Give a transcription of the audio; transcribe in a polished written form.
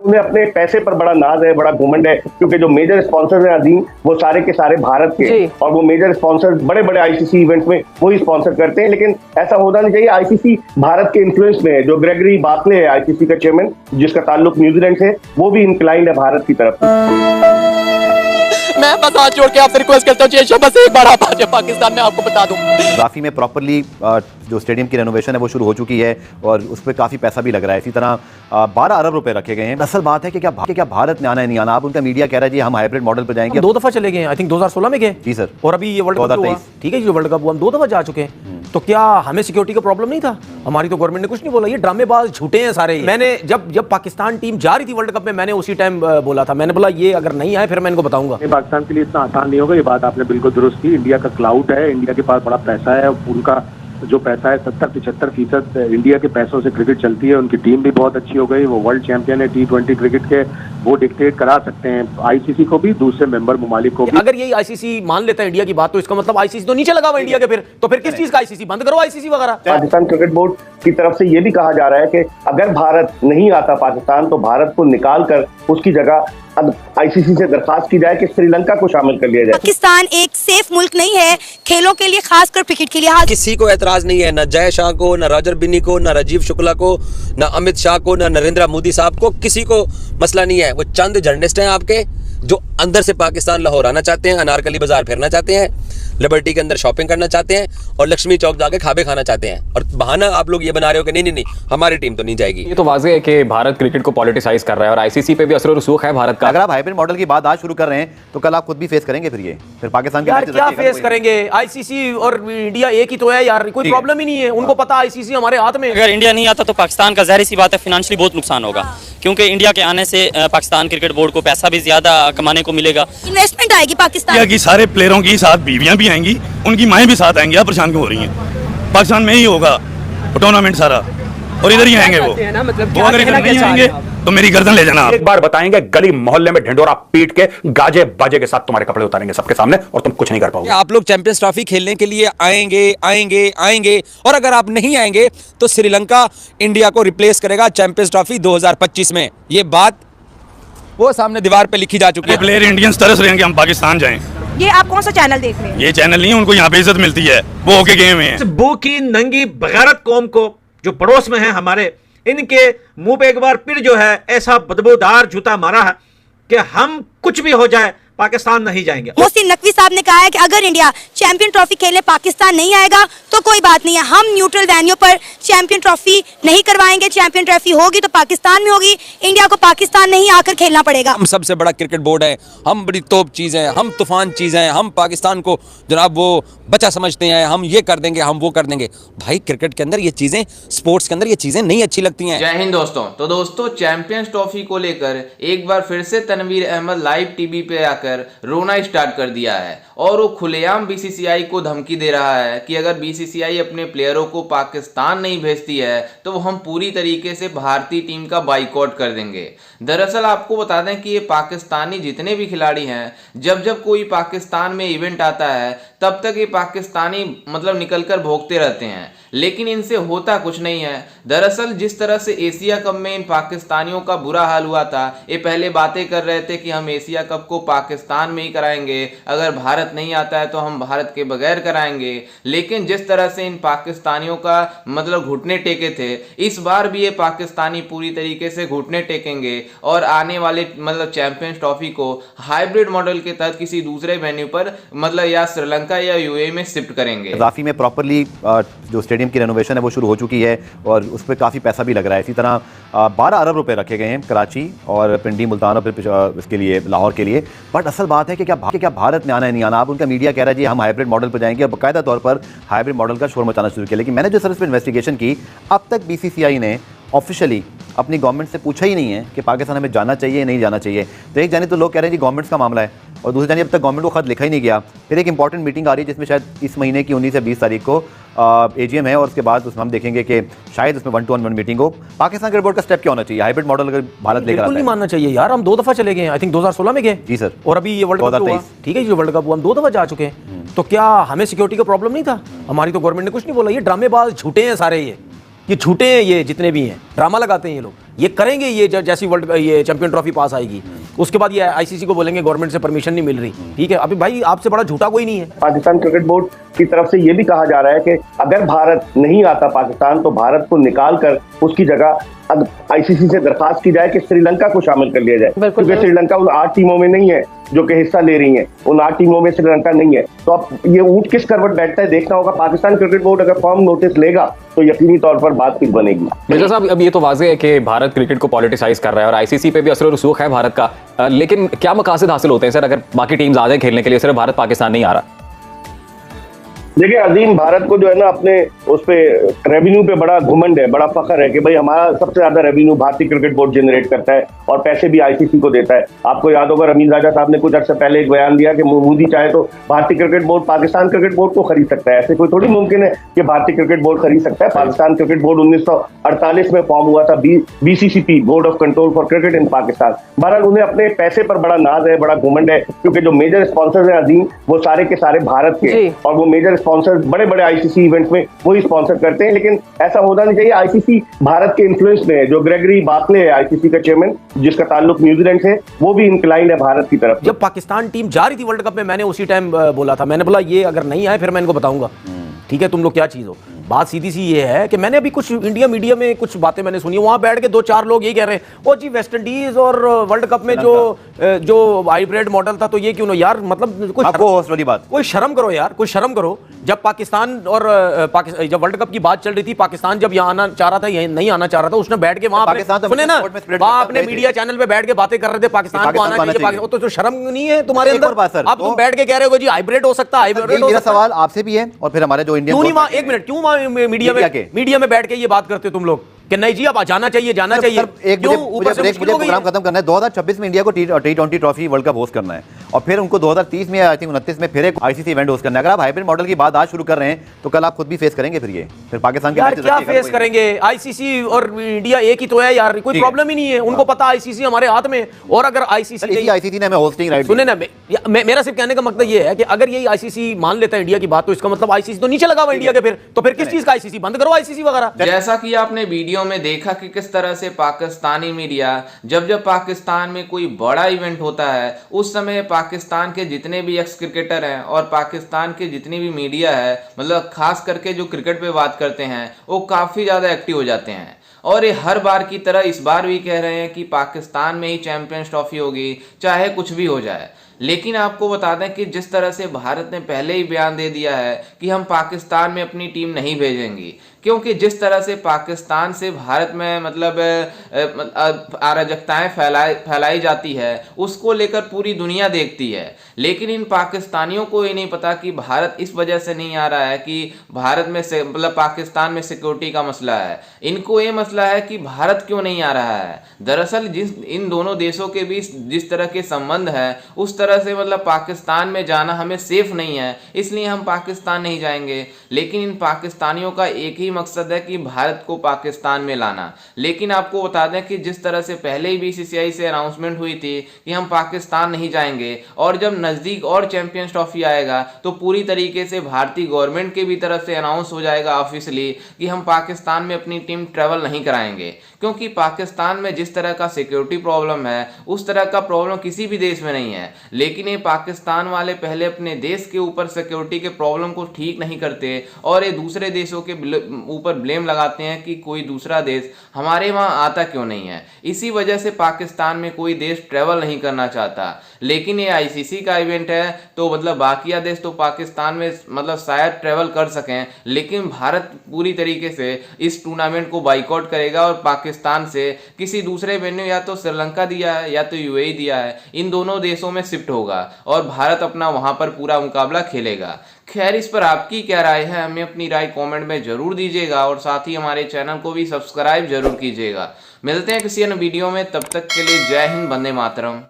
उन्हें अपने पैसे पर बड़ा नाज है, बड़ा घमंड है, क्योंकि जो मेजर स्पॉन्सर्स हैं अजीम, वो सारे के सारे भारत के, और वो मेजर स्पॉन्सर बड़े बड़े आईसीसी इवेंट्स में वही स्पॉन्सर करते हैं। लेकिन ऐसा होना नहीं चाहिए। आईसीसी भारत के इन्फ्लुएंस में है। जो ग्रेगरी बार्कले है आईसीसी का चेयरमैन, जिसका ताल्लुक न्यूजीलैंड से, वो भी इंक्लाइंड है भारत की तरफ। मैं बस हाथ जोड़ के आपसे रिक्वेस्ट करता हूँ, बस एक बार आप आ जाए पाकिस्तान में, आपको बता दूं काफ़ी में प्रॉपरली जो स्टेडियम की रेनोवेशन है वो शुरू हो चुकी है और उस पर काफ़ी पैसा भी लग रहा है। इसी तरह 12 अरब रुपए रखे गए हैं। असल बात है कि क्या भारत में आना है नहीं आना। अब उनका मीडिया कह रहा है जी हम हाइब्रिड मॉडल पर जाएंगे। 2 दफा चले गए, आई थिंक 2016 में गए जी सर, और अभी ये वर्ल्ड कप हुआ, ठीक है जी, वर्ल्ड कप हुआ, हम 2 दफा जा चुके हैं। तो क्या हमें सिक्योरिटी का प्रॉब्लम नहीं था? हमारी तो गवर्नमेंट ने कुछ नहीं बोला। ये ड्रामेबाज झूठे हैं सारे। मैंने जब पाकिस्तान टीम जा रही थी वर्ल्ड कप में, मैंने उसी टाइम बोला था, मैंने बोला ये अगर नहीं आए फिर मैं इनको बताऊंगा। पाकिस्तान के लिए इतना आसान नहीं होगा, ये बात आपने बिल्कुल दुरुस्त की। इंडिया का क्लाउड है, इंडिया के पास बड़ा पैसा है, उनका जो पैसा है 70-75% इंडिया के पैसों से क्रिकेट चलती है। उनकी टीम भी बहुत अच्छी हो गई, वो वर्ल्ड चैंपियन है T20 क्रिकेट के, वो डिक्टेट करा सकते हैं आईसीसी को भी, दूसरे मेंबर ममालिक को भी। अगर यही आईसीसी मान लेता है इंडिया की बात, तो इसका मतलब आईसीसी तो नीचे लगा हुआ इंडिया के, फिर किस चीज का आईसीसी? बंद करो आईसीसी वगैरह। पाकिस्तान क्रिकेट बोर्ड की तरफ से ये भी कहा जा रहा है कि अगर भारत नहीं आता पाकिस्तान, तो भारत को निकाल कर उसकी जगह आईसीसी से दरखास्त की जाए कि श्रीलंका को शामिल कर लिया जाए। पाकिस्तान एक सेफ मुल्क नहीं है खेलों के लिए, खासकर क्रिकेट के लिए। किसी को एतराज नहीं है, न जय शाह को, न रॉजर बिन्नी को, न राजीव शुक्ला को, न अमित शाह को, न नरेंद्र मोदी साहब को, किसी को मसला नहीं है। वो चंद जर्नलिस्ट हैं आपके जो अंदर से पाकिस्तान लाहौर आना चाहते हैं, अनारकली बाजार फिरना चाहते हैं, लिबर्टी के अंदर शॉपिंग करना चाहते हैं और लक्ष्मी चौक जाके खाबे खाना चाहते हैं। और बहाना आप लोग ये बना रहे हो कि नहीं हमारी टीम तो नहीं जाएगी। ये तो वाज़ेह है कि भारत क्रिकेट को पॉलिटिसाइज कर रहा है और आईसीसी पे भी असर और रसूख है भारत का। अगर आप हाइब्रिड मॉडल की बात आज शुरू कर रहे हैं तो कल आप खुद भी फेस करेंगे फिर पाकिस्तान यार क्या फेस करेंगे? आईसीसी और इंडिया एक ही तो है यार, कोई प्रॉब्लम ही नहीं है। उनको पता आईसीसी हमारे हाथ में। अगर इंडिया नहीं आता तो पाकिस्तान का ज़ाहिर सी बात है फिनेंशियली बहुत नुकसान होगा, क्योंकि इंडिया के आने से पाकिस्तान क्रिकेट बोर्ड को पैसा भी ज्यादा कमाने को मिलेगा, इन्वेस्टमेंट आएगी पाकिस्तान की। सारे प्लेयरों की साथ बीवियां भी आएंगी, उनकी माएँ भी साथ आएंगी। आप परेशान क्यों हो रही हैं? पाकिस्तान में ही होगा टूर्नामेंट सारा और इधर ही आएंगे वो अगर इधर नहीं आएंगे तो मेरी गर्दन ले जाना। एक बार बताएंगे गली मोहल्ले में ढिंडोरा पीट के गाजे बाजे के साथ तुम्हारे कपड़े उतारेंगे सबके सामने और तुम कुछ नहीं कर पाओगे। आप लोग चैंपियंस ट्रॉफी खेलने के लिए आएंगे और अगर आप नहीं आएंगे तो श्रीलंका इंडिया को रिप्लेस करेगा चैंपियंस ट्रॉफी 2025 में। ये बात वो सामने दीवार पे लिखी जा चुकी है। प्लेयर इंडियंस तरस रहे हैं कि हम पाकिस्तान जाएं। ये आप कौन सा चैनल देख रहे हैं? ये चैनल नहीं, उनको यहाँ पे इज्जत मिलती है, वो होके गए हुए हैं। बू की नंगी बगैरत कौम को जो पड़ोस में है हमारे, इनके मुंह पे एक बार फिर जो है ऐसा बदबूदार जूता मारा है कि हम कुछ भी हो जाए पाकिस्तान नहीं जाएंगे। मोहसिन नकवी साहब ने कहा है कि अगर इंडिया चैंपियन ट्रॉफी खेलने पाकिस्तान नहीं आएगा तो कोई बात नहीं है, हम न्यूट्रल वेन्यू पर चैंपियन ट्रॉफी नहीं करवाएंगे। चैंपियन ट्रॉफी होगी तो पाकिस्तान में होगी, इंडिया को पाकिस्तान नहीं आकर खेलना पड़ेगा। हम सबसे बड़ा क्रिकेट बोर्ड है, हम बड़ी तोप चीज है, हम तूफान चीज है, हम पाकिस्तान को जनाब वो बचा समझते हैं, हम ये कर देंगे, हम वो कर देंगे। भाई क्रिकेट के अंदर ये चीजें, स्पोर्ट्स के अंदर ये चीजें नहीं अच्छी लगती हैं। जय हिंद दोस्तों। तो दोस्तों चैंपियंस ट्रॉफी को लेकर एक बार फिर से तनवीर अहमद लाइव टीवी पे आकर रोना स्टार्ट कर दिया है और वो खुलेआम बीसीसीआई को धमकी दे रहा है कि अगर बीसीसीआई अपने प्लेयरों को पाकिस्तान नहीं भेजती है तो हम पूरी तरीके से भारतीय टीम का बाइकआउट कर देंगे। दरअसल आपको बता दें कि ये पाकिस्तानी जितने भी खिलाड़ी हैं, जब कोई पाकिस्तान में इवेंट आता है तब तक ये पाकिस्तानी मतलब निकलकर भोगते रहते हैं, लेकिन इनसे होता कुछ नहीं है। दरअसल जिस तरह से एशिया कप में इन पाकिस्तानियों का बुरा हाल हुआ था, ये पहले बातें कर रहे थे कि हम एशिया कप को पाकिस्तान में ही कराएंगे, अगर भारत नहीं आता है तो हम भारत के बगैर कराएंगे। लेकिन जिस तरह से इन पाकिस्तानियों का मतलब घुटने टेके थे, इस बार भी ये पाकिस्तानी पूरी तरीके से घुटने टेकेंगे और आने वाले मतलब चैंपियंस ट्रॉफी को हाइब्रिड मॉडल के तहत किसी दूसरे वेन्यू पर मतलब या श्रीलंका या यूएई में शिफ्ट करेंगे। काफ़ी में प्रॉपरली जो स्टेडियम की रेनोवेशन है वो शुरू हो चुकी है और उस पर काफ़ी पैसा भी लग रहा है। इसी तरह 12 अरब रुपए रखे गए हैं कराची और पिंडी मुल्तान और फिर इसके लिए लाहौर के लिए। बट असल बात है कि क्या भारत में आना है नहीं आना। अब उनका मीडिया कह रहा है जी हम हाइब्रिड मॉडल पर जाएंगे और बाकायदा तौर पर हाइब्रिड मॉडल का शोर मचाना शुरू किया। लेकिन मैंने जो सर इस पर इन्वेस्टिगेशन की, अब तक बीसीसीआई ने ऑफिशियली अपनी गवर्नमेंट से पूछा ही नहीं है कि पाकिस्तान हमें जाना चाहिए या नहीं जाना चाहिए। तो एक जाने तो लोग कह रहे हैं जी गवर्नमेंट का मामला है और दूसरी जाने अब तक गवर्नमेंट को खत लिखा ही नहीं गया। फिर एक इंपॉर्टेंट मीटिंग आ रही है जिसमें शायद इस महीने की 19 या 20 तारीख को एजीएम है और उसके बाद उसमें हम देखेंगे कि शायद उसमें 1-to-1 मीटिंग हो। पाकिस्तान क्रिकेट बोर्ड का स्टेप क्या होना चाहिए? हाइब्रिड मॉडल अगर भारत लेकर आता है, नहीं मानना चाहिए यार। हम 2 दफा चले गए, आई थिंक 2016 में गए जी सर, और अभी ये वर्ल्ड कप हुआ, ठीक है जी, वर्ल्ड कप हुआ, हम 2 दफा जा चुके हैं। तो क्या हमें सिक्योरिटी का प्रॉब्लम नहीं था? हमारी तो गवर्नमेंट ने कुछ नहीं बोला। ये ड्रामेबाज झूठे हैं सारे। ये झूठे हैं, ये जितने भी हैं ड्रामा लगाते हैं ये लोग, ये करेंगे ये जैसी वर्ल्ड ये चैंपियन ट्रॉफी पास आएगी उसके बाद ये आईसीसी को बोलेंगे गवर्नमेंट से परमिशन नहीं मिल रही। ठीक है, अभी भाई आपसे बड़ा झूठा कोई नहीं है। पाकिस्तान क्रिकेट बोर्ड की तरफ से ये भी कहा जा रहा है कि अगर भारत नहीं आता पाकिस्तान तो भारत को निकाल कर उसकी जगह आईसीसी से दरखास्त की जाए कि श्रीलंका को शामिल कर लिया जाए, क्योंकि श्रीलंका उन 8 टीमों में नहीं है जो कि हिस्सा ले रही हैं, उन 8 टीमों में श्रीलंका नहीं है। तो अब ये ऊंट किस करवट बैठता है देखना होगा। पाकिस्तान क्रिकेट बोर्ड अगर फॉर्म नोटिस लेगा तो यकीनी तौर पर बात फिर बनेगी। मिर्जा साहब, अब ये तो वाज़ेह है कि भारत क्रिकेट को पॉलिटिसाइज कर रहा है और आईसीसी पे भी असर और रसूख है भारत का, लेकिन क्या मकासद हासिल होते हैं सर अगर बाकी टीम्स आ जाए खेलने के लिए, सिर्फ भारत पाकिस्तान नहीं आ रहा? देखिए अजीम, भारत को जो है ना अपने उस पे रेवेन्यू पे बड़ा घुमंड है, बड़ा फख्र है कि भाई हमारा सबसे ज्यादा रेवेन्यू भारतीय क्रिकेट बोर्ड जनरेट करता है और पैसे भी आईसीसी को देता है। आपको याद होगा रमीज राजा साहब ने कुछ अर्से पहले एक बयान दिया कि मोदी चाहे तो भारतीय cricket board Pakistan cricket board को खरीद सकता है। ऐसे कोई थोड़ी मुमकिन है कि भारतीय क्रिकेट बोर्ड खरीद सकता है। पाकिस्तान क्रिकेट बोर्ड 1948 में फॉर्म हुआ था, BCCP, board of control for cricket in Pakistan. बहरहाल उन्हें अपने पैसे पर बड़ा नाज है, बड़ा घुमंड है, क्योंकि जो मेजर स्पॉन्सर्स हैं अजीम वो सारे के सारे भारत के, और वो मेजर स्पॉन्सर्स बड़े बड़े आईसीसी इवेंट्स में वही स्पॉन्सर करते हैं। लेकिन ऐसा होना नहीं चाहिए। आईसीसी भारत के इन्फ्लुएंस में है। जो ग्रेगरी बार्कले है आईसीसी का चेयरमैन, जिसका ताल्लुक न्यूजीलैंड से, वो भी इंक्लाइंड है भारत की तरफ। जब पाकिस्तान टीम जा रही थी वर्ल्ड कप में, मैंने उसी टाइम बोला था, मैंने बोला ये अगर नहीं आए फिर मैं इनको बताऊंगा, ठीक है तुम लोग क्या चीज हो। बात सीधी सी ये है कि मैंने अभी कुछ इंडिया मीडिया में कुछ बातें मैंने सुनी, वहां बैठ के 2-4 लोग ये कह रहे हैं ओ जी वेस्ट इंडीज और वर्ल्ड कप में जो हाइब्रिड मॉडल था तो ये क्यों ना यार, मतलब कोई शर्म करो यार, कोई शर्म करो। जब पाकिस्तान और जब वर्ल्ड कप की बात चल रही थी, पाकिस्तान जब यहाँ आना चाह रहा था, यहीं नहीं आना चाह रहा था, उसने बैठ के वहां सुने ना, वहां अपने मीडिया चैनल पे बैठ के बातें कर रहे थे पाकिस्तान को आना चाहिए। तो शर्म नहीं है तुम्हारे अंदर? अब तुम बैठ के कह रहे हो जी हाइब्रिड हो सकता है, हाइब्रिड हो सकता है। सवाल आपसे भी है और फिर हमारे जो इंडियन, क्यों नहीं, एक मिनट, क्यों मीडिया में बैठ के ये बात करते हो तुम लोग कि नहीं जी अब जाना चाहिए, जाना चाहिए? मुझे प्रोग्राम खत्म करना है। 2026 में इंडिया को T20 trophy world cup host करना है और फिर उनको 2030 में आई थिंक 29 में फिर एक आईसीसी इवेंट होस्ट करना है। अगर आप हाइब्रिड मॉडल की बात आज शुरू कर रहे हैं तो कल आप खुद भी फेस करेंगे फिर पाकिस्तान के यार क्या फेस करेंगे? आईसीसी और इंडिया एक ही तो है यार, कोई प्रॉब्लम ही नहीं है। उनको पता आईसीसी हमारे हाथ में, और अगर आईसीसी ने हमें होस्टिंग राइट, सुने ना, मेरा सिर्फ कहने का मतलब ये है कि अगर ये आईसीसी मान लेता है इंडिया की बात तो इसका मतलब आईसीसी तो नीचे लगा हुआ इंडिया के, फिर किस चीज का आईसीसी? बंद करो आईसीसी वगैरह। जैसा कि आपने वीडियो में देखा कि किस तरह से पाकिस्तानी मीडिया जब पाकिस्तान में कोई बड़ा इवेंट होता है उस समय पाकिस्तान के जितने भी एक्स क्रिकेटर हैं और पाकिस्तान के जितनी भी मीडिया है, मतलब खास करके जो क्रिकेट पे बात करते हैं, वो काफी ज्यादा एक्टिव हो जाते हैं। और ये हर बार की तरह इस बार भी कह रहे हैं कि पाकिस्तान में ही चैंपियंस ट्रॉफी होगी, चाहे कुछ भी हो जाए। लेकिन आपको बता दें कि जिस तरह से भारत ने पहले ही बयान दे दिया है कि हम पाकिस्तान में अपनी टीम नहीं भेजेंगी, क्योंकि जिस तरह से पाकिस्तान से भारत में मतलब अराजकताएं फैलाई जाती है उसको लेकर पूरी दुनिया देखती है। लेकिन इन पाकिस्तानियों को ये नहीं पता कि भारत इस वजह से नहीं आ रहा है कि भारत में से मतलब पाकिस्तान में सिक्योरिटी का मसला है। इनको ये मसला है कि भारत क्यों नहीं आ रहा है। दरअसल इन दोनों देशों के बीच जिस तरह के संबंध है उस तरह से मतलब पाकिस्तान में जाना हमें सेफ नहीं है, इसलिए हम पाकिस्तान नहीं जाएंगे। लेकिन इन पाकिस्तानियों का एक ही मकसद है कि भारत को पाकिस्तान में लाना। लेकिन आपको बता दें कि जिस तरह से पहले ही बीसीसीआई से अनाउंसमेंट हुई थी कि हम पाकिस्तान नहीं जाएंगे, और जब नज़दीक और चैंपियंस ट्रॉफी आएगा तो पूरी तरीके से भारतीय गवर्नमेंट के भी तरफ से अनाउंस हो जाएगा ऑफिशियली कि हम पाकिस्तान में अपनी टीम ट्रेवल नहीं कराएंगे। क्योंकि पाकिस्तान में जिस तरह का सिक्योरिटी प्रॉब्लम है उस तरह का प्रॉब्लम किसी भी देश में नहीं है। लेकिन ये पाकिस्तान वाले पहले अपने देश के ऊपर सिक्योरिटी के प्रॉब्लम को ठीक नहीं करते और ये दूसरे देशों के ऊपर ब्लेम लगाते हैं कि कोई दूसरा देश हमारे वहां आता क्यों नहीं है। इसी वजह से पाकिस्तान में कोई देश ट्रेवल नहीं करना चाहता। लेकिन ये आईसीसी का इवेंट है तो मतलब बाकी देश तो पाकिस्तान में मतलब शायद ट्रेवल कर सकें, लेकिन भारत पूरी तरीके से इस टूर्नामेंट को बाइकआउट करेगा और पाकिस्तान से किसी दूसरे वेन्यू, या तो श्रीलंका दिया है या तो यूएई दिया है, इन दोनों देशों में शिफ्ट होगा और भारत अपना वहां पर पूरा मुकाबला खेलेगा। खैर, इस पर आपकी क्या राय है हमें अपनी राय कमेंट में जरूर दीजिएगा और साथ ही हमारे चैनल को भी सब्सक्राइब जरूर कीजिएगा। मिलते हैं किसी अन्य वीडियो में, तब तक के लिए जय हिंद, वंदे मातरम।